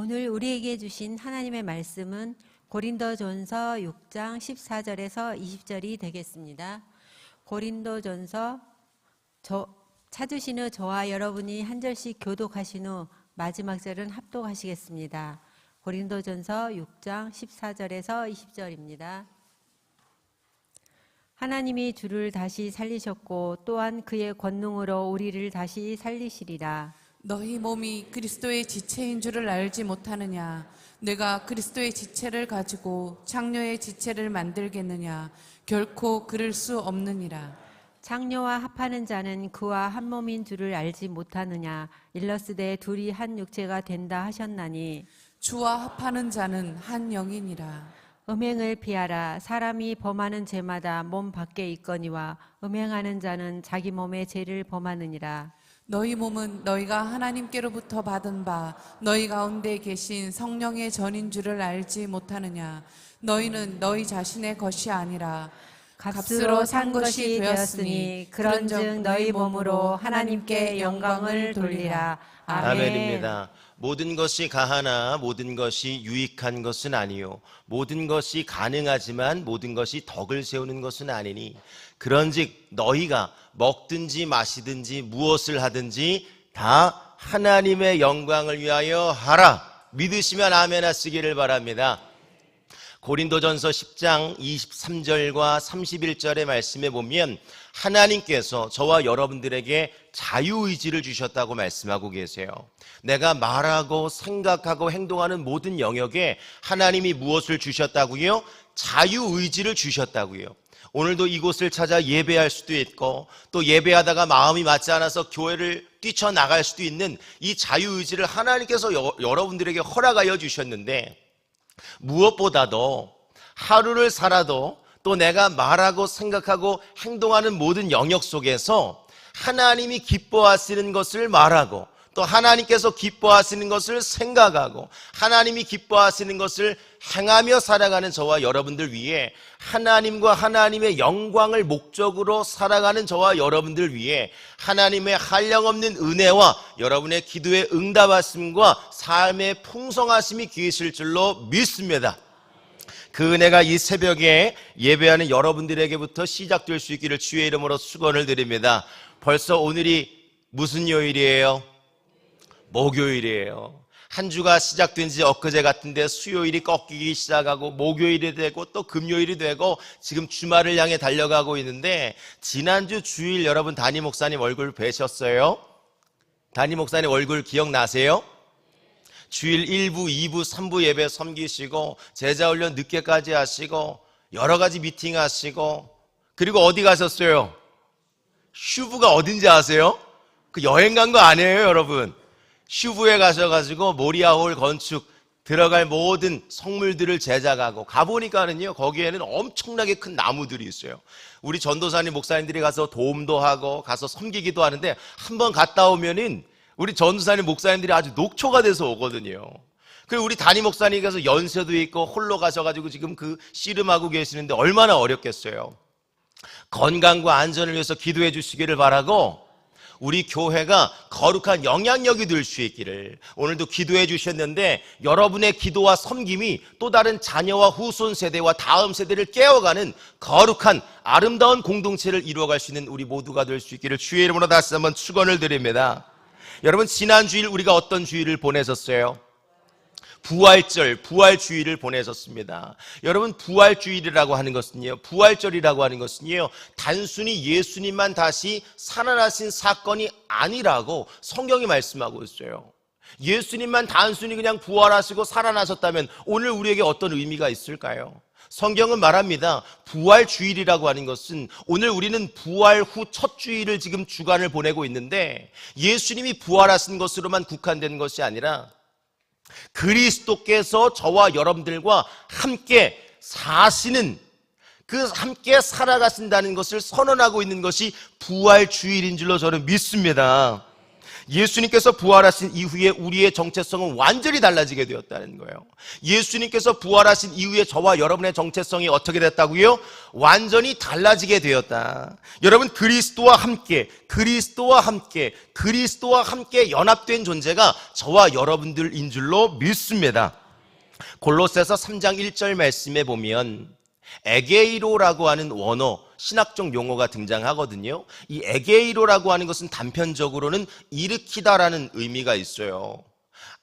오늘 우리에게 주신 하나님의 말씀은 고린도전서 6장 14절에서 20절이 되겠습니다. 고린도전서 찾으신 후 저와 여러분이 한 절씩 교독하신 후 마지막 절은 합독하시겠습니다. 고린도전서 6장 14절에서 20절입니다. 하나님이 주를 다시 살리셨고 또한 그의 권능으로 우리를 다시 살리시리라. 너희 몸이 그리스도의 지체인 줄을 알지 못하느냐? 내가 그리스도의 지체를 가지고 장녀의 지체를 만들겠느냐? 결코 그럴 수 없느니라. 장녀와 합하는 자는 그와 한 몸인 줄을 알지 못하느냐? 일러스되 둘이 한 육체가 된다 하셨나니 주와 합하는 자는 한 영이니라. 음행을 피하라. 사람이 범하는 죄마다 몸 밖에 있거니와 음행하는 자는 자기 몸의 죄를 범하느니라. 너희 몸은 너희가 하나님께로부터 받은 바 너희 가운데 계신 성령의 전인 줄을 알지 못하느냐? 너희는 너희 자신의 것이 아니라 값으로 산 것이 되었으니 그런즉 너희 몸으로 하나님께 영광을 돌리라. 아멘입니다. 모든 것이 가하나 모든 것이 유익한 것은 아니요 모든 것이 가능하지만 모든 것이 덕을 세우는 것은 아니니 그런즉 너희가 먹든지 마시든지 무엇을 하든지 다 하나님의 영광을 위하여 하라. 믿으시면 아멘 하시기를 바랍니다. 고린도전서 10장 23절과 31절의 말씀에 보면 하나님께서 저와 여러분들에게 자유의지를 주셨다고 말씀하고 계세요. 내가 말하고 생각하고 행동하는 모든 영역에 하나님이 무엇을 주셨다고요? 자유의지를 주셨다고요. 오늘도 이곳을 찾아 예배할 수도 있고 또 예배하다가 마음이 맞지 않아서 교회를 뛰쳐나갈 수도 있는 이 자유의지를 하나님께서 여러분들에게 허락하여 주셨는데 무엇보다도 하루를 살아도 또 내가 말하고 생각하고 행동하는 모든 영역 속에서 하나님이 기뻐하시는 것을 말하고 또 하나님께서 기뻐하시는 것을 생각하고 하나님이 기뻐하시는 것을 행하며 살아가는 저와 여러분들 위해 하나님과 하나님의 영광을 목적으로 살아가는 저와 여러분들 위해 하나님의 한량없는 은혜와 여러분의 기도의 응답하심과 삶의 풍성하심이 계실 줄로 믿습니다. 그 은혜가 이 새벽에 예배하는 여러분들에게부터 시작될 수 있기를 주의 이름으로 축원을 드립니다. 벌써 오늘이 무슨 요일이에요? 목요일이에요. 한 주가 시작된 지 엊그제 같은데 수요일이 꺾이기 시작하고 목요일이 되고 또 금요일이 되고 지금 주말을 향해 달려가고 있는데 지난주 주일 여러분 담임 목사님 얼굴 뵈셨어요? 담임 목사님 얼굴 기억나세요? 주일 1부, 2부, 3부 예배 섬기시고 제자훈련 늦게까지 하시고 여러 가지 미팅 하시고 그리고 어디 가셨어요? 슈브가 어딘지 아세요? 그 여행 간 거 아니에요 여러분. 슈브에 가셔가지고 모리아홀 건축 들어갈 모든 성물들을 제작하고 가보니까는요 거기에는 엄청나게 큰 나무들이 있어요. 우리 전도사님 목사님들이 가서 도움도 하고 가서 섬기기도 하는데 한번 갔다 오면은 우리 전도사님 목사님들이 아주 녹초가 돼서 오거든요. 그리고 우리 담임 목사님께서 연세도 있고 홀로 가셔가지고 지금 그 씨름하고 계시는데 얼마나 어렵겠어요. 건강과 안전을 위해서 기도해 주시기를 바라고 우리 교회가 거룩한 영향력이 될 수 있기를 오늘도 기도해 주셨는데 여러분의 기도와 섬김이 또 다른 자녀와 후손 세대와 다음 세대를 깨워가는 거룩한 아름다운 공동체를 이루어갈 수 있는 우리 모두가 될 수 있기를 주의 이름으로 다시 한번 축원을 드립니다. 여러분 지난 주일 우리가 어떤 주일을 보내셨어요? 부활절, 부활주일을 보내셨습니다. 여러분 부활주일이라고 하는 것은요 부활절이라고 하는 것은요 단순히 예수님만 다시 살아나신 사건이 아니라고 성경이 말씀하고 있어요. 예수님만 단순히 그냥 부활하시고 살아나셨다면 오늘 우리에게 어떤 의미가 있을까요? 성경은 말합니다. 부활주일이라고 하는 것은 오늘 우리는 부활 후 첫 주일을 지금 주간을 보내고 있는데 예수님이 부활하신 것으로만 국한된 것이 아니라 그리스도께서 저와 여러분들과 함께 사시는 그 함께 살아가신다는 것을 선언하고 있는 것이 부활주일인 줄로 저는 믿습니다. 예수님께서 부활하신 이후에 우리의 정체성은 완전히 달라지게 되었다는 거예요. 예수님께서 부활하신 이후에 저와 여러분의 정체성이 어떻게 됐다고요? 완전히 달라지게 되었다. 여러분, 그리스도와 함께 연합된 존재가 저와 여러분들인 줄로 믿습니다. 골로새서 3장 1절 말씀에 보면 에게이로라고 하는 원어, 신학적 용어가 등장하거든요. 이 에게이로라고 하는 것은 단편적으로는 일으키다라는 의미가 있어요.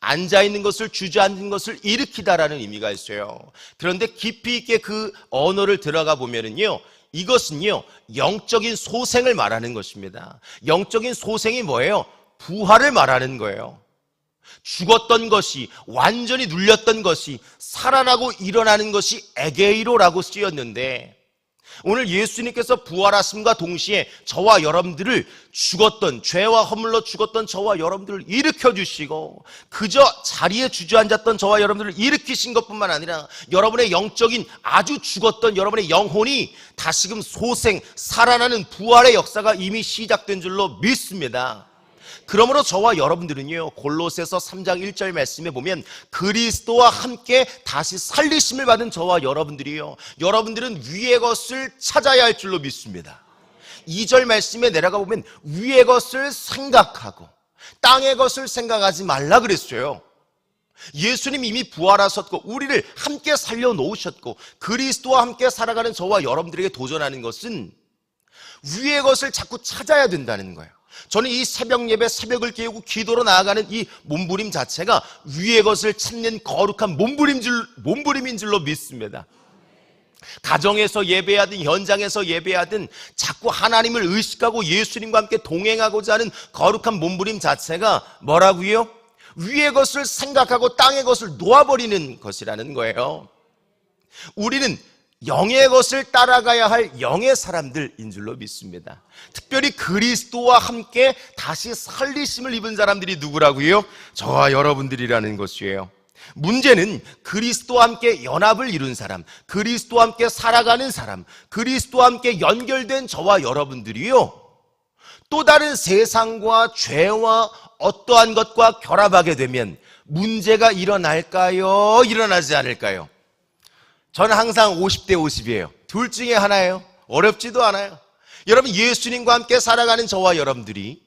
앉아있는 것을, 주저앉은 것을 일으키다라는 의미가 있어요. 그런데 깊이 있게 그 언어를 들어가 보면은요, 이것은요, 영적인 소생을 말하는 것입니다. 영적인 소생이 뭐예요? 부활을 말하는 거예요. 죽었던 것이, 완전히 눌렸던 것이 살아나고 일어나는 것이 에게이로라고 쓰였는데, 오늘 예수님께서 부활하심과 동시에 저와 여러분들을 죽었던, 죄와 허물로 죽었던 저와 여러분들을 일으켜주시고, 그저 자리에 주저앉았던 저와 여러분들을 일으키신 것뿐만 아니라 여러분의 영적인, 아주 죽었던 여러분의 영혼이 다시금 소생, 살아나는 부활의 역사가 이미 시작된 줄로 믿습니다. 그러므로 저와 여러분들은요, 골로새서 3장 1절 말씀에 보면 그리스도와 함께 다시 살리심을 받은 저와 여러분들이요, 여러분들은 위의 것을 찾아야 할 줄로 믿습니다. 2절 말씀에 내려가 보면 위의 것을 생각하고 땅의 것을 생각하지 말라 그랬어요. 예수님 이미 부활하셨고 우리를 함께 살려놓으셨고 그리스도와 함께 살아가는 저와 여러분들에게 도전하는 것은 위의 것을 자꾸 찾아야 된다는 거예요. 저는 이 새벽 예배, 새벽을 깨우고 기도로 나아가는 이 몸부림 자체가 위의 것을 찾는 거룩한 몸부림인 줄로 믿습니다. 가정에서 예배하든 현장에서 예배하든 자꾸 하나님을 의식하고 예수님과 함께 동행하고자 하는 거룩한 몸부림 자체가 뭐라고요? 위의 것을 생각하고 땅의 것을 놓아버리는 것이라는 거예요. 우리는 영의 것을 따라가야 할 영의 사람들인 줄로 믿습니다. 특별히 그리스도와 함께 다시 살리심을 입은 사람들이 누구라고요? 저와 여러분들이라는 것이에요. 문제는 그리스도와 함께 연합을 이룬 사람, 그리스도와 함께 살아가는 사람, 그리스도와 함께 연결된 저와 여러분들이요, 또 다른 세상과 죄와 어떠한 것과 결합하게 되면 문제가 일어날까요? 일어나지 않을까요? 저는 항상 50대 50이에요. 둘 중에 하나예요. 어렵지도 않아요. 여러분, 예수님과 함께 살아가는 저와 여러분들이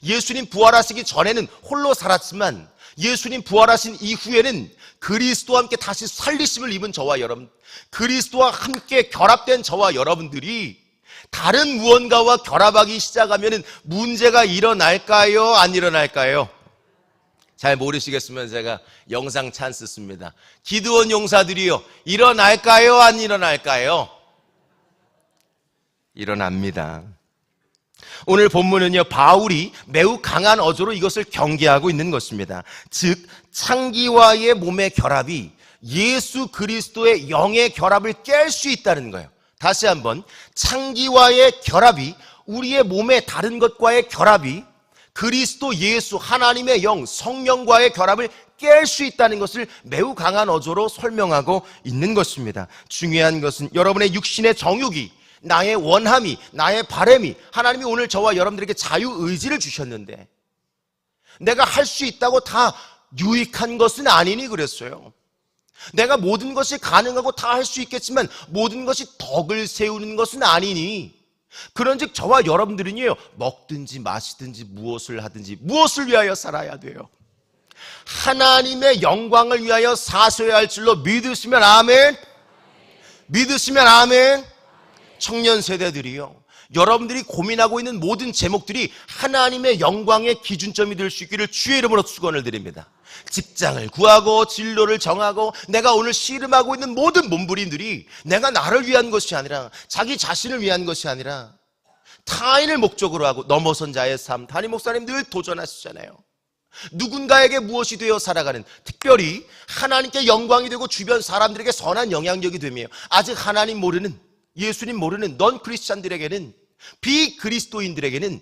예수님 부활하시기 전에는 홀로 살았지만 예수님 부활하신 이후에는 그리스도와 함께 다시 살리심을 입은 저와 여러분, 그리스도와 함께 결합된 저와 여러분들이 다른 무언가와 결합하기 시작하면 문제가 일어날까요? 안 일어날까요? 잘 모르시겠으면 제가 영상 찬스 씁니다. 기드온 용사들이요, 일어날까요? 안 일어날까요? 일어납니다. 오늘 본문은요, 바울이 매우 강한 어조로 이것을 경계하고 있는 것입니다. 즉, 창기와의 몸의 결합이 예수 그리스도의 영의 결합을 깰 수 있다는 거예요. 다시 한번, 창기와의 결합이, 우리의 몸의 다른 것과의 결합이 그리스도 예수 하나님의 영 성령과의 결합을 깰 수 있다는 것을 매우 강한 어조로 설명하고 있는 것입니다. 중요한 것은 여러분의 육신의 정욕이, 나의 원함이, 나의 바람이, 하나님이 오늘 저와 여러분들에게 자유의지를 주셨는데 내가 할 수 있다고 다 유익한 것은 아니니 그랬어요. 내가 모든 것이 가능하고 다 할 수 있겠지만 모든 것이 덕을 세우는 것은 아니니, 그런즉 저와 여러분들은요, 먹든지 마시든지 무엇을 하든지 무엇을 위하여 살아야 돼요? 하나님의 영광을 위하여 사셔야 할 줄로 믿으시면 아멘. 믿으시면 아멘. 청년 세대들이요, 여러분들이 고민하고 있는 모든 제목들이 하나님의 영광의 기준점이 될 수 있기를 주의 이름으로 축원을 드립니다. 직장을 구하고 진로를 정하고 내가 오늘 씨름하고 있는 모든 몸부림들이 내가 나를 위한 것이 아니라, 자기 자신을 위한 것이 아니라 타인을 목적으로 하고 넘어선 자의 삶, 담임 목사님 늘 도전하시잖아요. 누군가에게 무엇이 되어 살아가는, 특별히 하나님께 영광이 되고 주변 사람들에게 선한 영향력이 되며 아직 하나님 모르는, 예수님 모르는 넌 크리스찬들에게는, 비그리스도인들에게는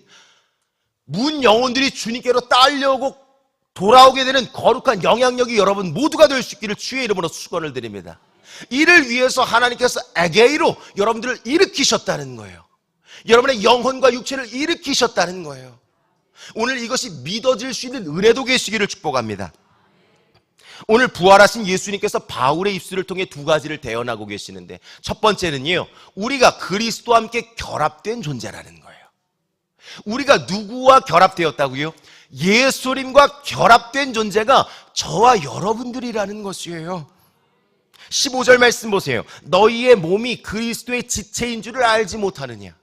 문 영혼들이 주님께로 딸려오고 돌아오게 되는 거룩한 영향력이 여러분 모두가 될 수 있기를 주의 이름으로 축원을 드립니다. 이를 위해서 하나님께서 에게이로 여러분들을 일으키셨다는 거예요. 여러분의 영혼과 육체를 일으키셨다는 거예요. 오늘 이것이 믿어질 수 있는 은혜도 계시기를 축복합니다. 오늘 부활하신 예수님께서 바울의 입술을 통해 두 가지를 대언하고 계시는데, 첫 번째는요, 우리가 그리스도와 함께 결합된 존재라는 거예요. 우리가 누구와 결합되었다고요? 예수님과 결합된 존재가 저와 여러분들이라는 것이에요. 15절 말씀 보세요. 너희의 몸이 그리스도의 지체인 줄을 알지 못하느냐?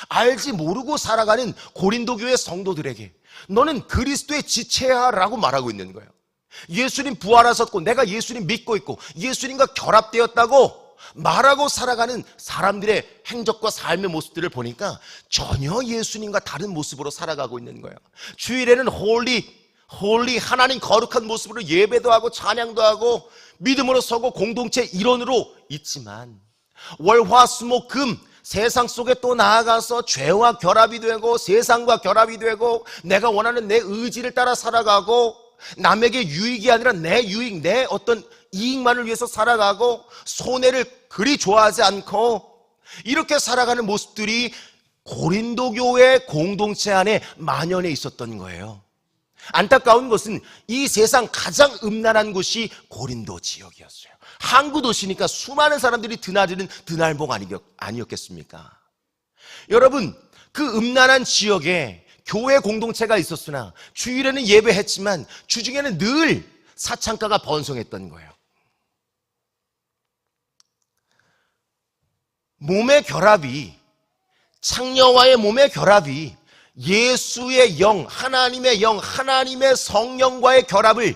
알지 모르고 살아가는 고린도 교회 성도들에게 너는 그리스도의 지체야 라고 말하고 있는 거예요. 예수님 부활하셨고 내가 예수님 믿고 있고 예수님과 결합되었다고 말하고 살아가는 사람들의 행적과 삶의 모습들을 보니까 전혀 예수님과 다른 모습으로 살아가고 있는 거예요. 주일에는 홀리 하나님 거룩한 모습으로 예배도 하고 찬양도 하고 믿음으로 서고 공동체 일원으로 있지만, 월화수목금 세상 속에 또 나아가서 죄와 결합이 되고 세상과 결합이 되고 내가 원하는 내 의지를 따라 살아가고 남에게 유익이 아니라 내 유익, 내 어떤 이익만을 위해서 살아가고 손해를 그리 좋아하지 않고 이렇게 살아가는 모습들이 고린도 교회 공동체 안에 만연해 있었던 거예요. 안타까운 것은 이 세상 가장 음란한 곳이 고린도 지역이었어요. 항구 도시니까 수많은 사람들이 드나드는 드날봉 아니었겠습니까? 여러분, 그 음란한 지역에 교회 공동체가 있었으나 주일에는 예배했지만 주중에는 늘 사창가가 번성했던 거예요. 몸의 결합이, 창녀와의 몸의 결합이 예수의 영, 하나님의 영, 하나님의 성령과의 결합을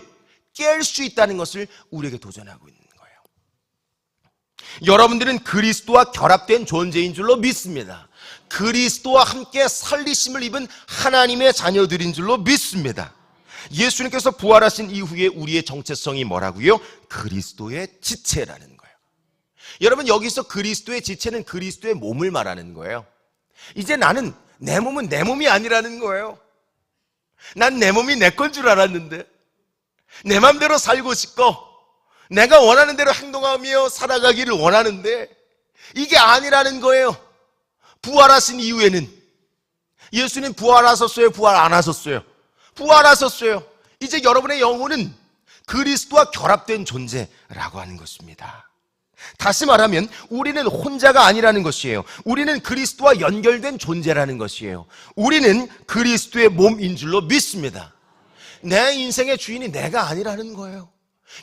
깰 수 있다는 것을 우리에게 도전하고 있는 거예요. 여러분들은 그리스도와 결합된 존재인 줄로 믿습니다. 그리스도와 함께 살리심을 입은 하나님의 자녀들인 줄로 믿습니다. 예수님께서 부활하신 이후에 우리의 정체성이 뭐라고요? 그리스도의 지체라는 거예요. 여러분, 여기서 그리스도의 지체는 그리스도의 몸을 말하는 거예요. 이제 나는 내 몸은 내 몸이 아니라는 거예요. 난 내 몸이 내 건 줄 알았는데 내 맘대로 살고 싶고 내가 원하는 대로 행동하며 살아가기를 원하는데 이게 아니라는 거예요. 부활하신 이후에는 예수님 부활하셨어요? 부활 안 하셨어요? 부활하셨어요. 이제 여러분의 영혼은 그리스도와 결합된 존재라고 하는 것입니다. 다시 말하면 우리는 혼자가 아니라는 것이에요. 우리는 그리스도와 연결된 존재라는 것이에요. 우리는 그리스도의 몸인 줄로 믿습니다. 내 인생의 주인이 내가 아니라는 거예요.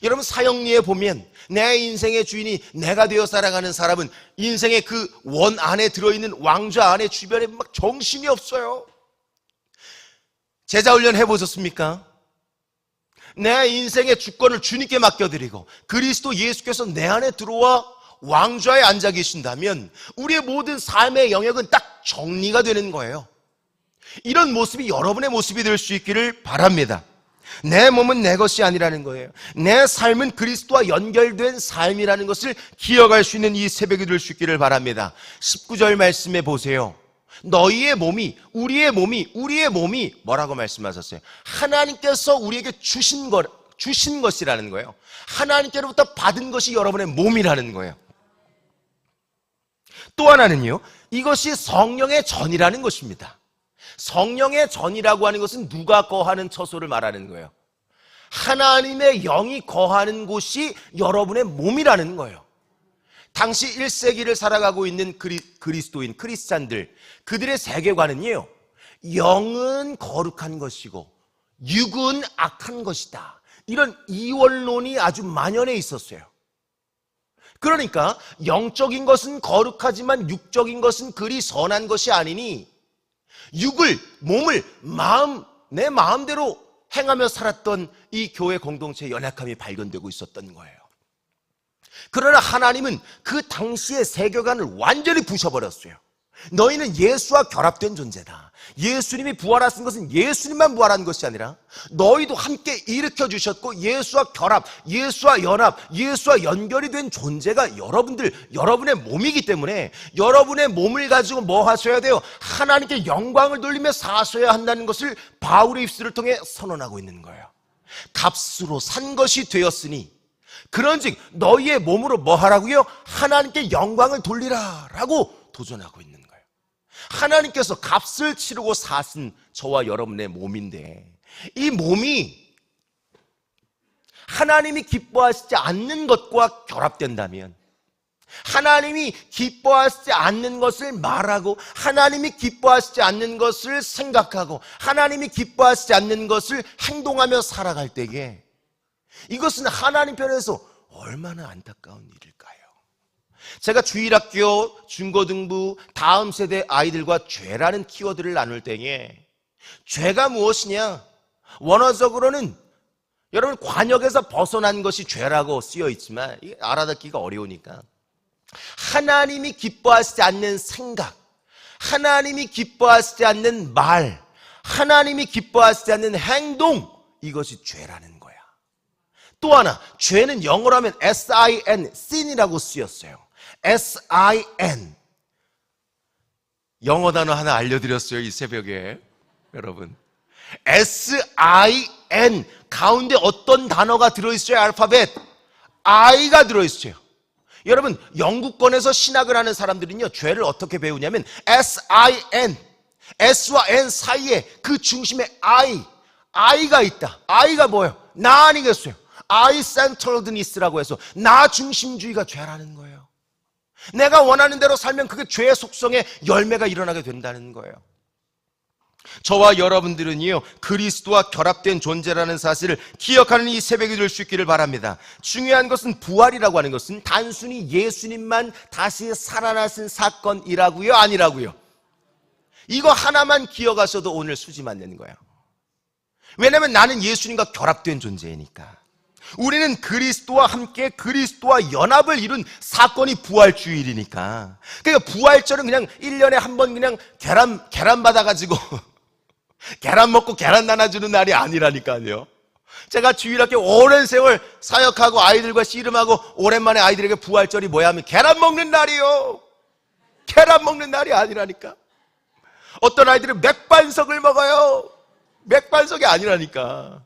여러분, 사형리에 보면 내 인생의 주인이 내가 되어 살아가는 사람은 인생의 그 원 안에 들어있는 왕좌 안에 주변에 막 정신이 없어요. 제자훈련 해보셨습니까? 내 인생의 주권을 주님께 맡겨드리고 그리스도 예수께서 내 안에 들어와 왕좌에 앉아 계신다면 우리의 모든 삶의 영역은 딱 정리가 되는 거예요. 이런 모습이 여러분의 모습이 될 수 있기를 바랍니다. 내 몸은 내 것이 아니라는 거예요. 내 삶은 그리스도와 연결된 삶이라는 것을 기억할 수 있는 이 새벽이 될 수 있기를 바랍니다. 19절 말씀해 보세요. 너희의 몸이, 우리의 몸이 뭐라고 말씀하셨어요? 하나님께서 우리에게 주신 것이라는 거예요. 하나님께로부터 받은 것이 여러분의 몸이라는 거예요. 또 하나는요, 이것이 성령의 전이라는 것입니다. 성령의 전이라고 하는 것은 누가 거하는 처소를 말하는 거예요. 하나님의 영이 거하는 곳이 여러분의 몸이라는 거예요. 당시 1세기를 살아가고 있는 그리스도인, 크리스찬들, 그들의 세계관은요, 영은 거룩한 것이고 육은 악한 것이다, 이런 이원론이 아주 만연해 있었어요. 그러니까 영적인 것은 거룩하지만 육적인 것은 그리 선한 것이 아니니 몸을 내 마음대로 행하며 살았던 이 교회 공동체의 연약함이 발견되고 있었던 거예요. 그러나 하나님은 그 당시의 세계관을 완전히 부셔버렸어요. 너희는 예수와 결합된 존재다. 예수님이 부활하신 것은 예수님만 부활한 것이 아니라 너희도 함께 일으켜 주셨고 예수와 결합, 예수와 연합, 예수와 연결이 된 존재가 여러분의 몸이기 때문에 여러분의 몸을 가지고 뭐 하셔야 돼요? 하나님께 영광을 돌리며 사셔야 한다는 것을 바울의 입술을 통해 선언하고 있는 거예요. 값으로 산 것이 되었으니 그런즉 너희의 몸으로 뭐 하라고요? 하나님께 영광을 돌리라 라고 도전하고 있는 거예요. 하나님께서 값을 치르고 사신 저와 여러분의 몸인데, 이 몸이 하나님이 기뻐하시지 않는 것과 결합된다면, 하나님이 기뻐하시지 않는 것을 말하고, 하나님이 기뻐하시지 않는 것을 생각하고, 하나님이 기뻐하시지 않는 것을 행동하며 살아갈 때에 이것은 하나님 편에서 얼마나 안타까운 일일까요? 제가 주일학교, 중고등부, 다음 세대 아이들과 죄라는 키워드를 나눌 때에 죄가 무엇이냐? 원어적으로는 여러분 관역에서 벗어난 것이 죄라고 쓰여 있지만 이게 알아듣기가 어려우니까 하나님이 기뻐하시지 않는 생각, 하나님이 기뻐하시지 않는 말, 하나님이 기뻐하시지 않는 행동, 이것이 죄라는 거야. 또 하나, 죄는 영어로 하면 sin, sin이라고 쓰였어요. sin. 영어 단어 하나 알려드렸어요, 이 새벽에. 여러분, sin 가운데 어떤 단어가 들어있어요? 알파벳 I가 들어있어요. 여러분, 영국권에서 신학을 하는 사람들은요, 죄를 어떻게 배우냐면 sin, S와 N 사이에 그 중심에 I가 있다. I가 뭐예요? 나 아니겠어요? I-centeredness라고 해서 나 중심주의가 죄라는 거예요. 내가 원하는 대로 살면 그게 죄의 속성의 열매가 일어나게 된다는 거예요. 저와 여러분들은요, 그리스도와 결합된 존재라는 사실을 기억하는 이 새벽이 될 수 있기를 바랍니다. 중요한 것은 부활이라고 하는 것은 단순히 예수님만 다시 살아나신 사건이라고요? 아니라고요? 이거 하나만 기억하셔도 오늘 수지 맞는 거예요. 왜냐하면 나는 예수님과 결합된 존재이니까. 우리는 그리스도와 함께 그리스도와 연합을 이룬 사건이 부활주일이니까. 그러니까 부활절은 그냥 1년에 한 번 그냥 계란 받아가지고 계란 먹고 계란 나눠주는 날이 아니라니까요. 제가 주일학교 오랜 세월 사역하고 아이들과 씨름하고 오랜만에 아이들에게 부활절이 뭐야 하면 계란 먹는 날이요. 계란 먹는 날이 아니라니까. 어떤 아이들은 맥반석을 먹어요. 맥반석이 아니라니까.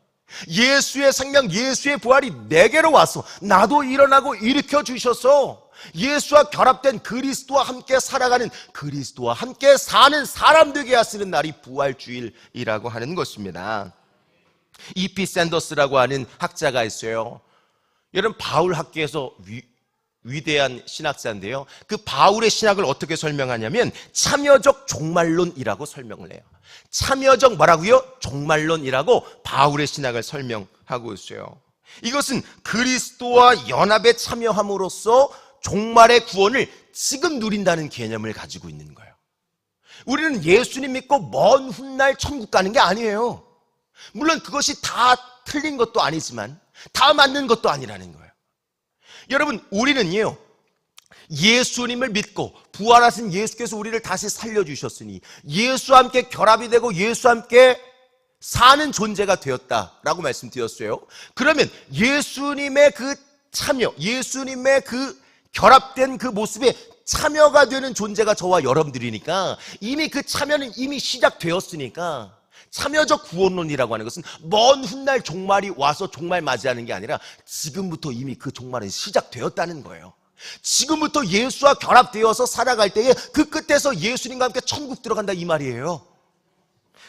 예수의 생명, 예수의 부활이 내게로 와서 나도 일어나고 일으켜 주셔서 예수와 결합된 그리스도와 함께 살아가는, 그리스도와 함께 사는 사람 되게 하시는 날이 부활주일이라고 하는 것입니다. E.P. 샌더스라고 하는 학자가 있어요. 여러분, 바울 학계에서 위대한 신학자인데요, 그 바울의 신학을 어떻게 설명하냐면 참여적 종말론이라고 설명을 해요. 참여적 뭐라고요? 종말론이라고 바울의 신학을 설명하고 있어요. 이것은 그리스도와 연합에 참여함으로써 종말의 구원을 지금 누린다는 개념을 가지고 있는 거예요. 우리는 예수님 믿고 먼 훗날 천국 가는 게 아니에요. 물론 그것이 다 틀린 것도 아니지만 다 맞는 것도 아니라는 거예요. 여러분, 우리는요, 예수님을 믿고 부활하신 예수께서 우리를 다시 살려주셨으니 예수와 함께 결합이 되고 예수와 함께 사는 존재가 되었다라고 말씀드렸어요. 그러면 예수님의 그 참여, 예수님의 그 결합된 그 모습에 참여가 되는 존재가 저와 여러분들이니까 이미 그 참여는 이미 시작되었으니까 참여적 구원론이라고 하는 것은 먼 훗날 종말이 와서 종말 맞이하는 게 아니라 지금부터 이미 그 종말은 시작되었다는 거예요. 지금부터 예수와 결합되어서 살아갈 때에 그 끝에서 예수님과 함께 천국 들어간다, 이 말이에요.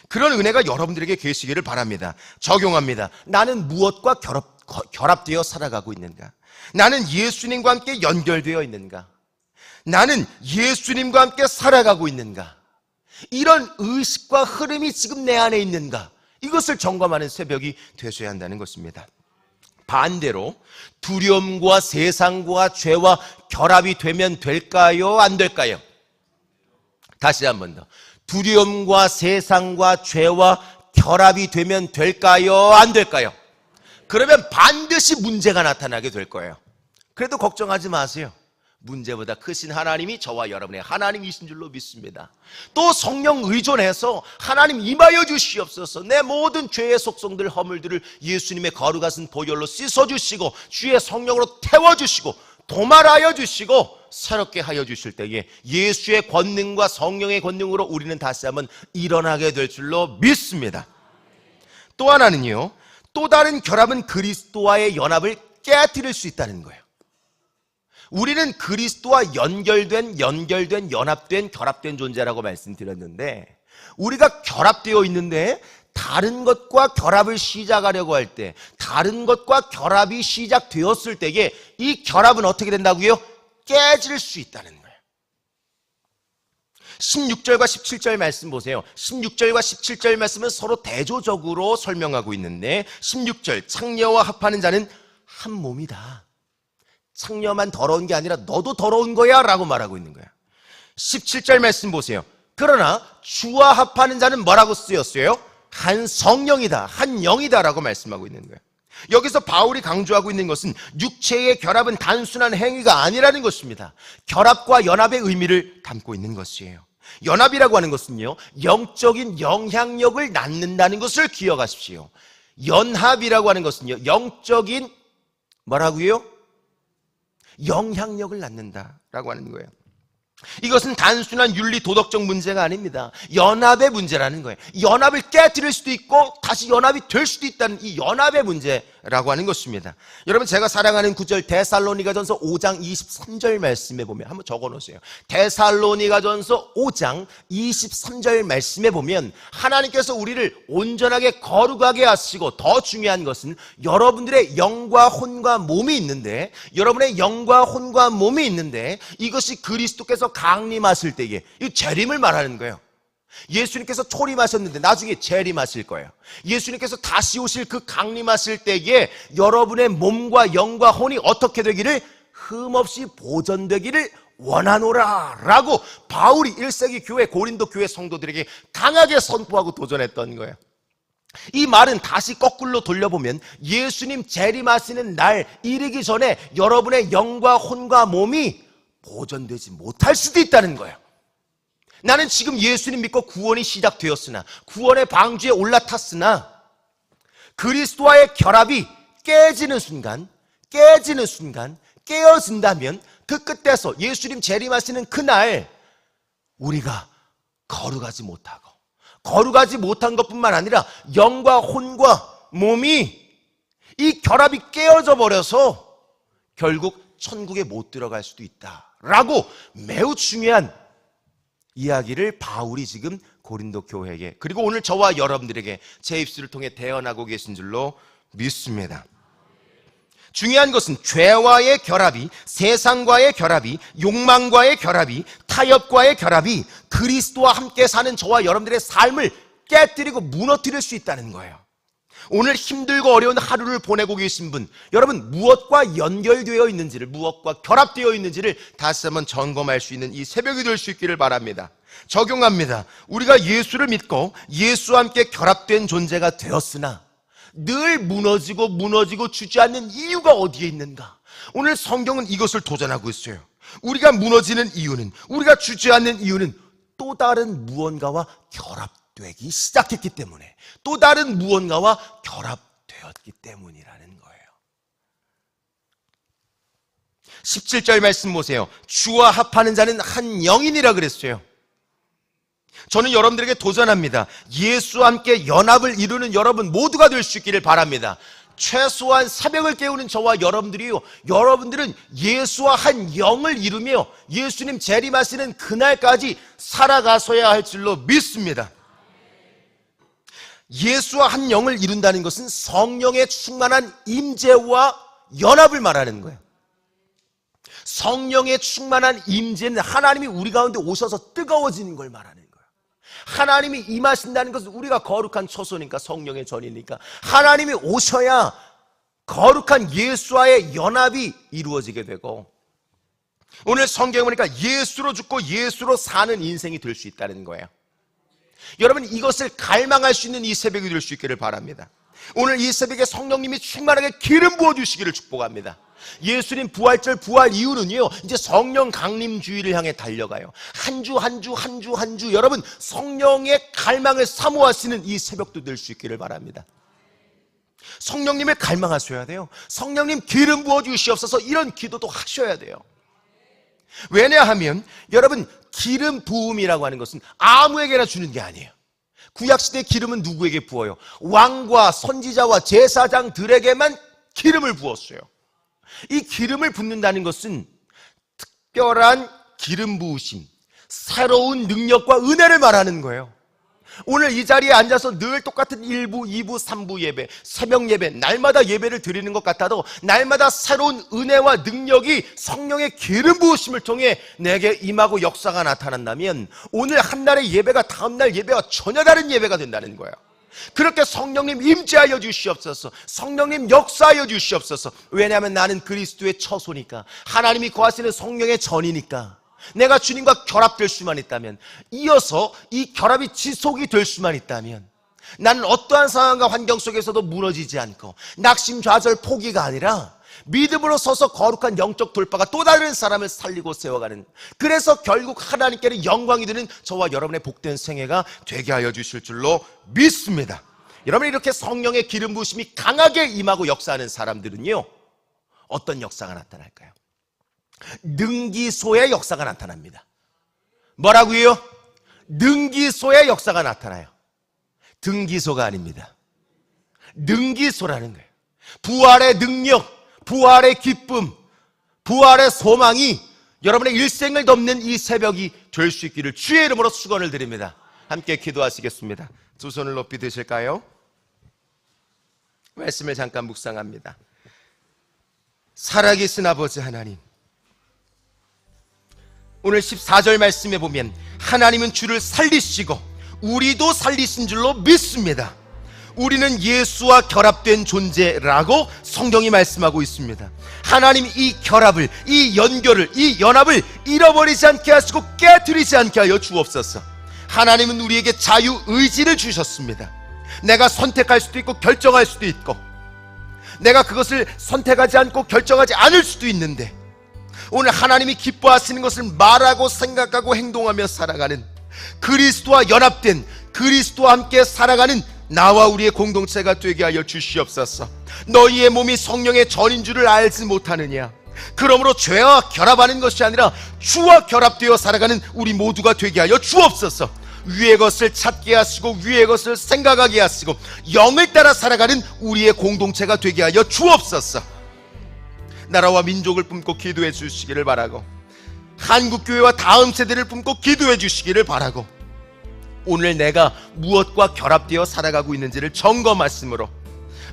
그런 은혜가 여러분들에게 계시기를 바랍니다. 적용합니다. 나는 무엇과 결합되어 살아가고 있는가? 나는 예수님과 함께 연결되어 있는가? 나는 예수님과 함께 살아가고 있는가? 이런 의식과 흐름이 지금 내 안에 있는가? 이것을 점검하는 새벽이 되셔야 한다는 것입니다. 반대로 두려움과 세상과 죄와 결합이 되면 될까요? 안 될까요? 다시 한 번 더. 두려움과 세상과 죄와 결합이 되면 될까요? 안 될까요? 그러면 반드시 문제가 나타나게 될 거예요. 그래도 걱정하지 마세요. 문제보다 크신 하나님이 저와 여러분의 하나님이신 줄로 믿습니다. 또 성령 의존해서 하나님 임하여 주시옵소서. 내 모든 죄의 속성들, 허물들을 예수님의 거룩하신 보혈로 씻어주시고 주의 성령으로 태워주시고 도말하여 주시고 새롭게 하여 주실 때에 예수의 권능과 성령의 권능으로 우리는 다시 한번 일어나게 될 줄로 믿습니다. 또 하나는요, 또 다른 결합은 그리스도와의 연합을 깨뜨릴 수 있다는 거예요. 우리는 그리스도와 연결된, 연합된, 결합된 존재라고 말씀드렸는데, 우리가 결합되어 있는데 다른 것과 결합을 시작하려고 할 때, 다른 것과 결합이 시작되었을 때에 이 결합은 어떻게 된다고요? 깨질 수 있다는 거예요. 16절과 17절 말씀 보세요. 16절과 17절 말씀은 서로 대조적으로 설명하고 있는데, 16절 창녀와 합하는 자는 한 몸이다. 창녀만 더러운 게 아니라 너도 더러운 거야 라고 말하고 있는 거야. 17절 말씀 보세요. 그러나 주와 합하는 자는 뭐라고 쓰였어요? 한 성령이다, 한 영이다 라고 말씀하고 있는 거예요. 여기서 바울이 강조하고 있는 것은 육체의 결합은 단순한 행위가 아니라는 것입니다. 결합과 연합의 의미를 담고 있는 것이에요. 연합이라고 하는 것은요, 영적인 영향력을 낳는다는 것을 기억하십시오. 연합이라고 하는 것은요, 영적인 뭐라고요? 영향력을 낳는다라고 하는 거예요. 이것은 단순한 윤리 도덕적 문제가 아닙니다. 연합의 문제라는 거예요. 연합을 깨뜨릴 수도 있고 다시 연합이 될 수도 있다는 이 연합의 문제라고 하는 것입니다. 여러분, 제가 사랑하는 구절 데살로니가전서 5장 23절 말씀에 보면 한번 적어놓으세요. 데살로니가전서 5장 23절 말씀에 보면 하나님께서 우리를 온전하게 거룩하게 하시고, 더 중요한 것은 여러분들의 영과 혼과 몸이 있는데, 여러분의 영과 혼과 몸이 있는데 이것이 그리스도께서 강림하실 때에, 이 재림을 말하는 거예요. 예수님께서 초림하셨는데 나중에 재림하실 거예요. 예수님께서 다시 오실 그 강림하실 때에 여러분의 몸과 영과 혼이 어떻게 되기를, 흠없이 보존되기를 원하노라 라고 바울이 1세기 교회, 고린도 교회 성도들에게 강하게 선포하고 도전했던 거예요. 이 말은 다시 거꾸로 돌려보면 예수님 재림하시는 날 이르기 전에 여러분의 영과 혼과 몸이 보존되지 못할 수도 있다는 거예요. 나는 지금 예수님 믿고 구원이 시작되었으나, 구원의 방주에 올라탔으나 그리스도와의 결합이 깨지는 순간 깨어진다면 그 끝에서 예수님 재림하시는 그날 우리가 거룩하지 못한 것뿐만 아니라 영과 혼과 몸이 이 결합이 깨어져 버려서 결국 천국에 못 들어갈 수도 있다라고 매우 중요한 이야기를 바울이 지금 고린도 교회에게, 그리고 오늘 저와 여러분들에게 제 입술을 통해 대언하고 계신 줄로 믿습니다. 중요한 것은 죄와의 결합이, 세상과의 결합이, 욕망과의 결합이, 타협과의 결합이 그리스도와 함께 사는 저와 여러분들의 삶을 깨뜨리고 무너뜨릴 수 있다는 거예요. 오늘 힘들고 어려운 하루를 보내고 계신 분, 여러분 무엇과 연결되어 있는지를, 무엇과 결합되어 있는지를 다시 한번 점검할 수 있는 이 새벽이 될 수 있기를 바랍니다. 적용합니다. 우리가 예수를 믿고 예수와 함께 결합된 존재가 되었으나 늘 무너지고 주저앉는 이유가 어디에 있는가? 오늘 성경은 이것을 도전하고 있어요. 우리가 무너지는 이유는, 우리가 주저앉는 이유는 또 다른 무언가와 결합되기 시작했기 때문에, 또 다른 무언가와 결합되었기 때문이라는 거예요. 17절 말씀 보세요. 주와 합하는 자는 한 영이니라 그랬어요. 저는 여러분들에게 도전합니다. 예수와 함께 연합을 이루는 여러분 모두가 될 수 있기를 바랍니다. 최소한 새벽을 깨우는 저와 여러분들이요, 여러분들은 예수와 한 영을 이루며 예수님 재림하시는 그날까지 살아가서야 할 줄로 믿습니다. 예수와 한 영을 이룬다는 것은 성령의 충만한 임재와 연합을 말하는 거예요. 성령의 충만한 임재는 하나님이 우리 가운데 오셔서 뜨거워지는 걸 말하는 거예요. 하나님이 임하신다는 것은 우리가 거룩한 처소니까, 성령의 전이니까 하나님이 오셔야 거룩한 예수와의 연합이 이루어지게 되고, 오늘 성경에 보니까 예수로 죽고 예수로 사는 인생이 될 수 있다는 거예요. 여러분, 이것을 갈망할 수 있는 이 새벽이 될 수 있기를 바랍니다. 오늘 이 새벽에 성령님이 충만하게 기름 부어주시기를 축복합니다. 예수님 부활절 부활 이후는요, 이제 성령 강림주의를 향해 달려가요. 한 주 여러분 성령의 갈망을 사모하시는 이 새벽도 될 수 있기를 바랍니다. 성령님을 갈망하셔야 돼요. 성령님 기름 부어주시옵소서, 이런 기도도 하셔야 돼요. 왜냐하면 여러분, 기름 부음이라고 하는 것은 아무에게나 주는 게 아니에요. 구약시대의 기름은 누구에게 부어요? 왕과 선지자와 제사장들에게만 기름을 부었어요. 이 기름을 붓는다는 것은 특별한 기름 부으심, 새로운 능력과 은혜를 말하는 거예요. 오늘 이 자리에 앉아서 늘 똑같은 1부, 2부, 3부 예배, 새벽 예배, 날마다 예배를 드리는 것 같아도 날마다 새로운 은혜와 능력이 성령의 기름 부으심을 통해 내게 임하고 역사가 나타난다면 오늘 한날의 예배가 다음날 예배와 전혀 다른 예배가 된다는 거예요. 그렇게 성령님 임재하여 주시옵소서. 성령님 역사하여 주시옵소서. 왜냐하면 나는 그리스도의 처소니까, 하나님이 거하시는 성령의 전이니까, 내가 주님과 결합될 수만 있다면, 이어서 이 결합이 지속이 될 수만 있다면 나는 어떠한 상황과 환경 속에서도 무너지지 않고 낙심좌절 포기가 아니라 믿음으로 서서 거룩한 영적 돌파가 또 다른 사람을 살리고 세워가는, 그래서 결국 하나님께는 영광이 되는 저와 여러분의 복된 생애가 되게 하여 주실 줄로 믿습니다. 여러분, 이렇게 성령의 기름 부으심이 강하게 임하고 역사하는 사람들은요, 어떤 역사가 나타날까요? 능기소의 역사가 나타납니다. 뭐라고요? 능기소의 역사가 나타나요. 등기소가 아닙니다. 능기소라는 거예요. 부활의 능력, 부활의 기쁨, 부활의 소망이 여러분의 일생을 덮는 이 새벽이 될 수 있기를 주의 이름으로 축원을 드립니다. 함께 기도하시겠습니다. 두 손을 높이 드실까요? 말씀을 잠깐 묵상합니다. 살아계신 아버지 하나님, 오늘 14절 말씀에 보면 하나님은 주를 살리시고 우리도 살리신 줄로 믿습니다. 우리는 예수와 결합된 존재라고 성경이 말씀하고 있습니다. 하나님, 이 결합을, 이 연결을, 이 연합을 잃어버리지 않게 하시고 깨뜨리지 않게 하여 주옵소서. 하나님은 우리에게 자유의지를 주셨습니다. 내가 선택할 수도 있고 결정할 수도 있고, 내가 그것을 선택하지 않고 결정하지 않을 수도 있는데, 오늘 하나님이 기뻐하시는 것을 말하고 생각하고 행동하며 살아가는, 그리스도와 연합된, 그리스도와 함께 살아가는 나와 우리의 공동체가 되게 하여 주시옵소서. 너희의 몸이 성령의 전인 줄을 알지 못하느냐? 그러므로 죄와 결합하는 것이 아니라 주와 결합되어 살아가는 우리 모두가 되게 하여 주옵소서. 위의 것을 찾게 하시고 위의 것을 생각하게 하시고 영을 따라 살아가는 우리의 공동체가 되게 하여 주옵소서. 나라와 민족을 품고 기도해 주시기를 바라고, 한국교회와 다음 세대를 품고 기도해 주시기를 바라고, 오늘 내가 무엇과 결합되어 살아가고 있는지를 점검하심으로,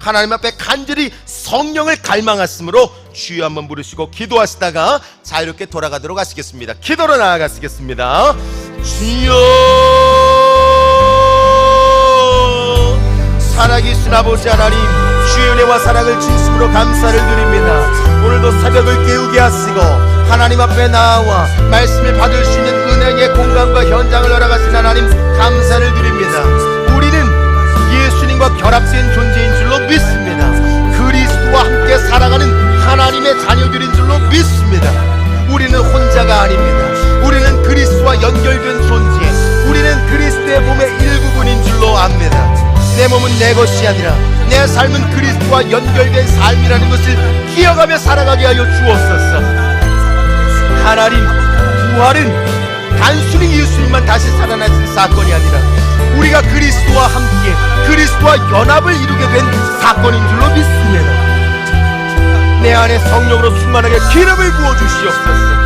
하나님 앞에 간절히 성령을 갈망하심으로 주여 한번 부르시고 기도하시다가 자유롭게 돌아가도록 하시겠습니다. 기도로 나아가시겠습니다. 주여, 살아계신 아버지 하나님, 주의 은혜와 사랑을 진심으로 감사를 드립니다. 오늘도 새벽을 깨우게 하시고 하나님 앞에 나와 말씀을 받을 수 있는 은혜의 공간과 현장을 허락하신 하나님, 감사를 드립니다. 우리는 예수님과 결합된 존재인 줄로 믿습니다. 그리스도와 함께 살아가는 하나님의 자녀들인 줄로 믿습니다. 우리는 혼자가 아닙니다. 우리는 그리스도와 연결된 존재, 우리는 그리스도의 몸의 일부분인 줄로 압니다. 내 몸은 내 것이 아니라 내 삶은 그리스도와 연결된 삶이라는 것을 기억하며 살아가게 하여 주옵소서. 하나님, 부활은 단순히 예수님만 다시 살아나신 사건이 아니라 우리가 그리스도와 함께, 그리스도와 연합을 이루게 된 사건인 줄로 믿습니다. 내 안에 성령으로 충만하게 기름을 부어 주시옵소서.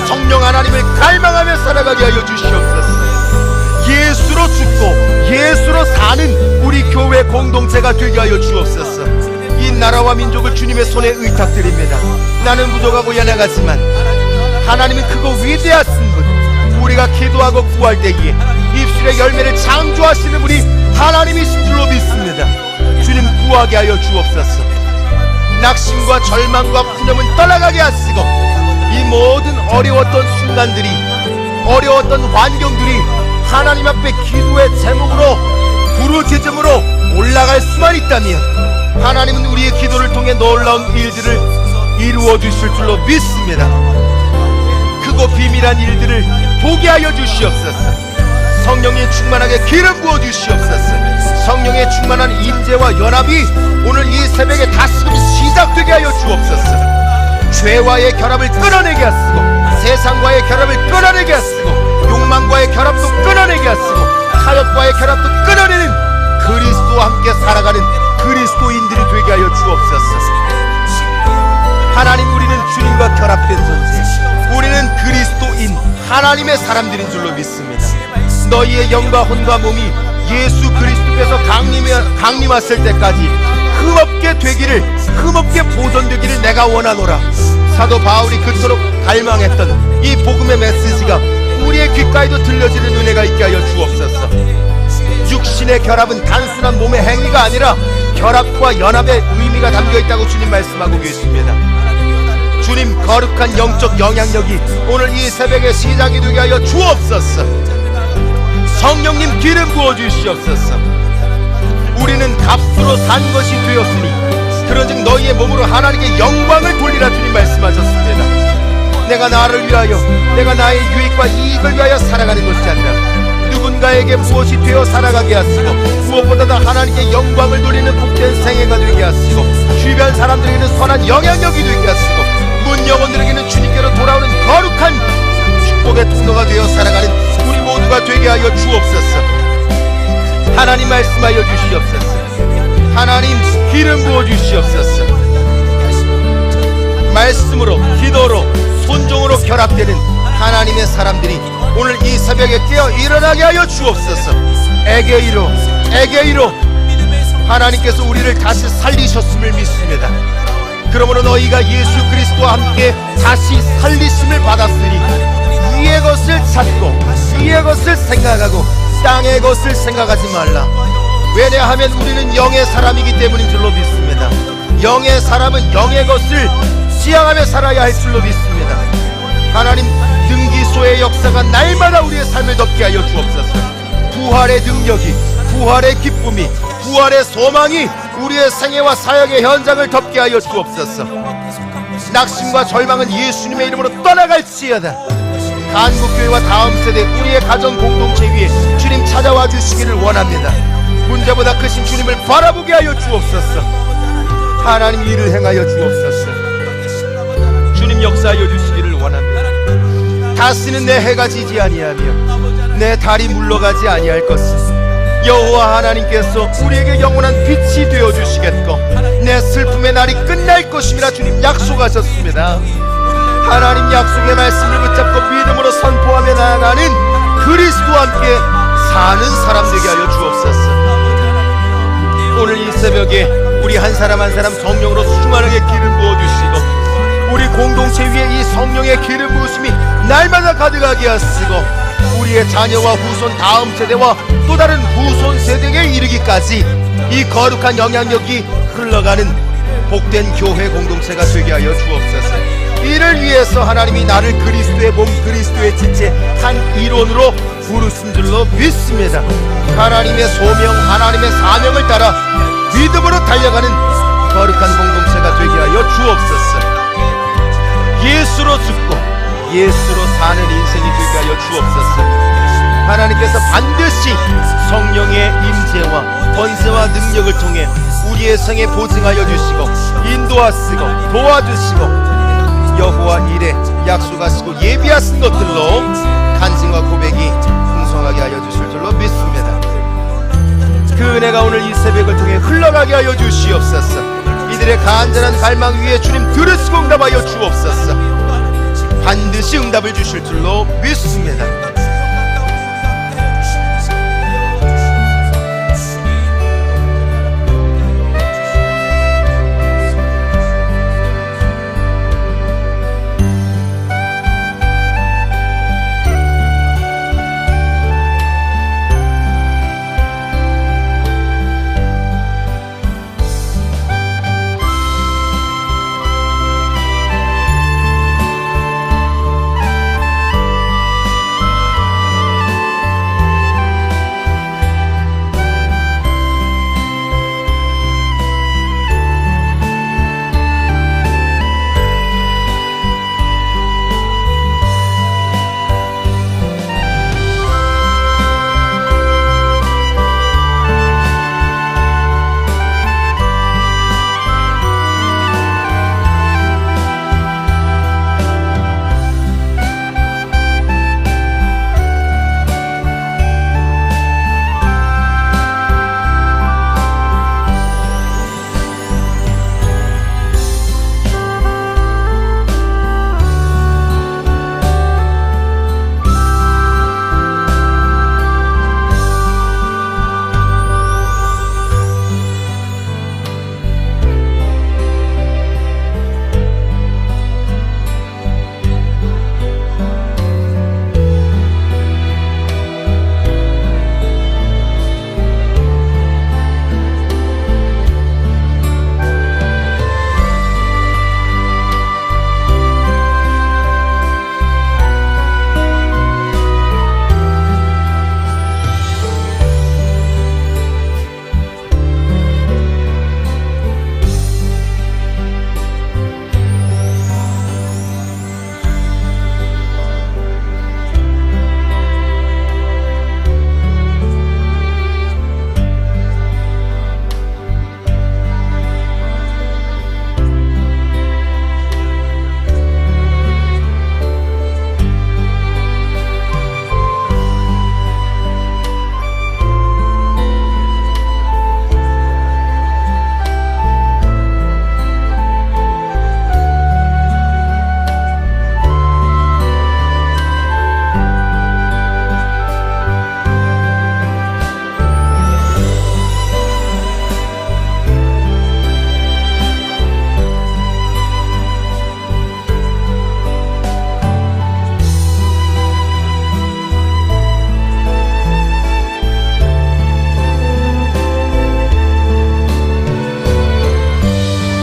성령 하나님을 갈망하며 살아가게 하여 주시옵소서. 예수로 죽고 예수로 사는 우리 교회 공동체가 되게 하여 주옵소서. 이 나라와 민족을 주님의 손에 의탁드립니다. 나는 부족하고 연약하지만 하나님은 크고 위대하신 분, 우리가 기도하고 구할 때에 입술의 열매를 창조하시는 분이 하나님이신 줄로 믿습니다. 주님, 구하게 하여 주옵소서. 낙심과 절망과 푸념은 떠나가게 하시고 이 모든 어려웠던 순간들이, 어려웠던 환경들이 하나님 앞에 기도의 제목으로, 부르짖음으로 올라갈 수만 있다면 하나님은 우리의 기도를 통해 놀라운 일들을 이루어 주실 줄로 믿습니다. 크고 비밀한 일들을 보게 하여 주시옵소서. 성령이 충만하게 기름 부어 주시옵소서. 성령의 충만한 임재와 연합이 오늘 이 새벽에 다시금 시작되게 하여 주옵소서. 죄와의 결합을 끊어내게 하시고 세상과의 결합을 끊어내게 하시고 욕망과의 결합도 끊어내게 하시고 타협과의 결합도 끊어내는 그리스도와 함께 살아가는 그리스도인들이 되게 하여 주옵소서. 하나님, 우리는 주님과 결합된 존재, 하나님의 사람들인 줄로 믿습니다. 너희의 영과 혼과 몸이 예수 그리스도께서 강림하실 때까지 흠없게 되기를, 흠없게 보존되기를 내가 원하노라. 사도 바울이 그토록 갈망했던 이 복음의 메시지가 우리의 귓가에도 들려지는 은혜가 있게 하여 주옵소서. 육신의 결합은 단순한 몸의 행위가 아니라 결합과 연합의 의미가 담겨있다고 주님 말씀하고 계십니다. 주님, 거룩한 영적 영향력이 오늘 이 새벽에 시작이 되게 하여 주옵소서. 성령님 기름 부어주시옵소서. 우리는 값으로 산 것이 되었으니 그런즉 너희의 몸으로 하나님께 영광을 돌리라 주님 말씀하셨습니다. 내가 나를 위하여, 내가 나의 유익과 이익을 위하여 살아가는 것이 아니라 누군가에게 무엇이 되어 살아가게 하시고 무엇보다도 하나님께 영광을 돌리는 복된 생애가 되게 하시고 주변 사람들에게는 선한 영향력이 되게 하시고 문 영혼들에게는 주님께로 돌아오는 거룩한 축복의 통로가 되어 살아가는 우리 모두가 되게 하여 주옵소서. 하나님 말씀하여 주시옵소서. 하나님 기름 부어 주시옵소서. 말씀으로, 기도로, 손종으로 결합되는 하나님의 사람들이 오늘 이 새벽에 깨어 일어나게 하여 주옵소서. 에게이로, 에게이로 하나님께서 우리를 다시 살리셨음을 믿습니다. 그러므로 너희가 예수 그리스도와 함께 다시 살리심을 받았으니 위의 것을 찾고 위의 것을 생각하고 땅의 것을 생각하지 말라. 왜냐하면 우리는 영의 사람이기 때문인 줄로 믿습니다. 영의 사람은 영의 것을 지향하며 살아야 할 줄로 믿습니다. 하나님, 등기소의 역사가 날마다 우리의 삶을 덮게 하여 주옵소서. 부활의 능력이, 부활의 기쁨이, 부활의 소망이 우리의 생애와 사역의 현장을 덮게 하여 주옵소서. 낙심과 절망은 예수님의 이름으로 떠나갈지어다. 한국교회와 다음 세대 우리의 가정 공동체 위에 주님 찾아와 주시기를 원합니다. 문제보다 크신 주님을 바라보게 하여 주옵소서. 하나님 일을 행하여 주옵소서. 주님 역사하여 주시기를 원합니다. 다시는 내 해가 지지 아니하며 내 달이 물러가지 아니할 것을 여호와 하나님께서 우리에게 영원한 빛이 되어 주시겠고 내 슬픔의 날이 끝날 것임이라 주님 약속하셨습니다. 하나님 약속의 말씀을 붙잡고 믿음으로 선포하며 나아가는 그리스도와 함께 사는 사람 되게 하여 주옵소서. 오늘 이 새벽에 우리 한 사람 한 사람 성령으로 충만하게 기름 부어주시고 우리 공동체 위에 이 성령의 기름 부으심이 날마다 가득하게 하시고 우리의 자녀와 후손 다음 세대와 또 다른 후손 세대에 이르기까지 이 거룩한 영향력이 흘러가는 복된 교회 공동체가 되게 하여 주옵소서. 이를 위해서 하나님이 나를 그리스도의 몸, 그리스도의 지체 한 일원으로 부르신 줄로 믿습니다. 하나님의 소명, 하나님의 사명을 따라 믿음으로 달려가는 거룩한 공동체가 되게 하여 주옵소서. 예수로 죽고 예수로 사는 인생이 되게 하여 주옵소서. 하나님께서 반드시 성령의 임재와 권세와 능력을 통해 우리의 생에 보증하여 주시고 인도하시고 도와주시고 여호와 일에 약속하시고 예비하신 것들로 간증과 고백이 풍성하게 하여 주실 줄로 믿습니다. 그 은혜가 오늘 이 새벽을 통해 흘러가게 하여 주시옵소서. 이들의 간절한 갈망 위에 주님 들으시고 응답하여 주옵소서. 반드시 응답을 주실 줄로 믿습니다.